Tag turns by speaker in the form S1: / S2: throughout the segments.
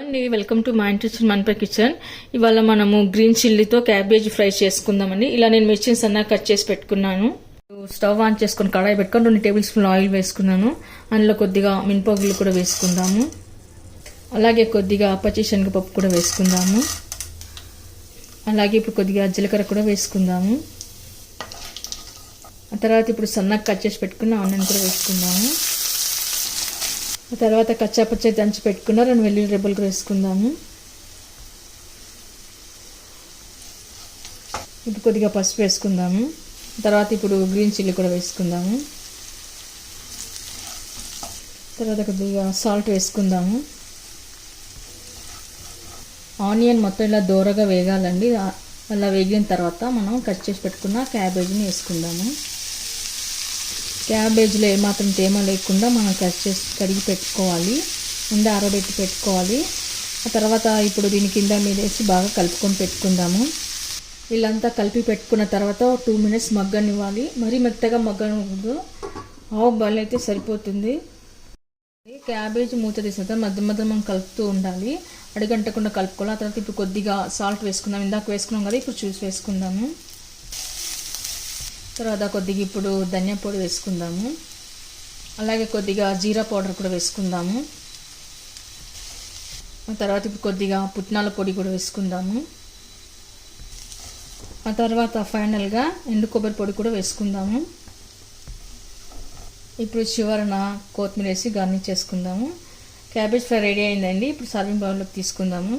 S1: అండి, welcome to మా interest మన్పై kitchen. ఇవాళ మనము గ్రీన్ చిల్లీతో క్యాబేజీ ఫ్రై చేసుకుందామండి. ఇలా నేను మిర్చిని సన్నగా కట్ చేసి పెట్టుకున్నాను. స్టవ్ ఆన్ చేసుకుని కడాయి పెట్టుకొని 2 టేబుల్ స్పూన్ ఆయిల్ వేసుకున్నాను. అందులో కొద్దిగా మినపగుళ్ళు కూడా వేసుకుందాము. అలాగే కొద్దిగా పచ్చి శనగపప్పు కూడా వేసుకుందాము. అలాగే ఇప్పుడు కొద్దిగా జీలకర్ర కూడా వేసుకుందాము. ఆ తర్వాత ఇప్పుడు సన్నగా కట్ చేసి పెట్టుకున్న ఆనియన్ కూడా వేసుకుందాము. ఆ తర్వాత కచ్చాపచ్చ దంచి పెట్టుకున్న 2 వెల్లుల్లి రెబ్బలు కూడా వేసుకుందాము. ఇప్పుడు కొద్దిగా పసుపు వేసుకుందాము. తర్వాత ఇప్పుడు గ్రీన్ చిల్లీ కూడా వేసుకుందాము. తర్వాత కొద్దిగా సాల్ట్ వేసుకుందాము. ఆనియన్ మొత్తం ఇలా దూరగా వేగాలండి. అలా వేగిన తర్వాత మనం కట్ చేసి పెట్టుకున్న క్యాబేజీని వేసుకుందాము. క్యాబేజీలో ఏమాత్రం తేమ లేకుండా మనం కట్ చేసి కడిగి పెట్టుకోవాలి. ముందు ఆరబెట్టి పెట్టుకోవాలి. ఆ తర్వాత ఇప్పుడు దీని కింద మీద వేసి బాగా కలుపుకొని పెట్టుకుందాము. వీళ్ళంతా కలిపి పెట్టుకున్న తర్వాత 2 మినిట్స్ మగ్గనివ్వాలి. మరీ మెత్తగా మగ్గనివ్వదు, హాఫ్ బాయిల్ అయితే సరిపోతుంది. క్యాబేజీ మూత తీసిన మధ్య మధ్య మనం కలుపుతూ ఉండాలి, అడుగంటకుండా కలుపుకోవాలి. ఆ తర్వాత ఇప్పుడు కొద్దిగా సాల్ట్ వేసుకుందాం. ఇందాక వేసుకున్నాం కదా, ఇప్పుడు చూసి వేసుకుందాము. తర్వాత కొద్దిగా ఇప్పుడు ధనియా పొడి వేసుకుందాము. అలాగే కొద్దిగా జీరా పౌడర్ కూడా వేసుకుందాము. ఆ తర్వాత ఇప్పుడు కొద్దిగా పుట్నాల పొడి కూడా వేసుకుందాము. ఆ తర్వాత ఫైనల్గా ఎండు కొబ్బరి పొడి కూడా వేసుకుందాము. ఇప్పుడు చివరన కొత్తిమీర వేసి గార్నిష్ చేసుకుందాము. క్యాబేజ్ ఫ్రై రెడీ అయిందండి. ఇప్పుడు సర్వింగ్ బౌల్లోకి తీసుకుందాము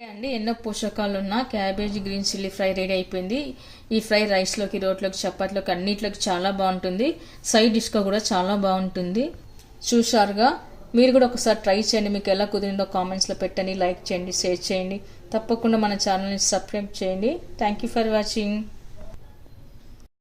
S1: అండి. ఎన్నో పోషకాలు ఉన్న cabbage green chilli fry ready అయిపోయింది. ఈ ఫ్రై రైస్లోకి, రోట్లోకి, చపాతీలోకి అన్నిట్లోకి చాలా బాగుంటుంది. సైడ్ డిష్గా కూడా చాలా బాగుంటుంది. చూశారుగా, మీరు కూడా ఒకసారి ట్రై చేయండి. మీకు ఎలా కుదిరిందో కామెంట్స్లో పెట్టండి, లైక్ చేయండి, షేర్ చేయండి. తప్పకుండా మన ఛానల్ని సబ్స్క్రైబ్ చేయండి. Thank you for watching.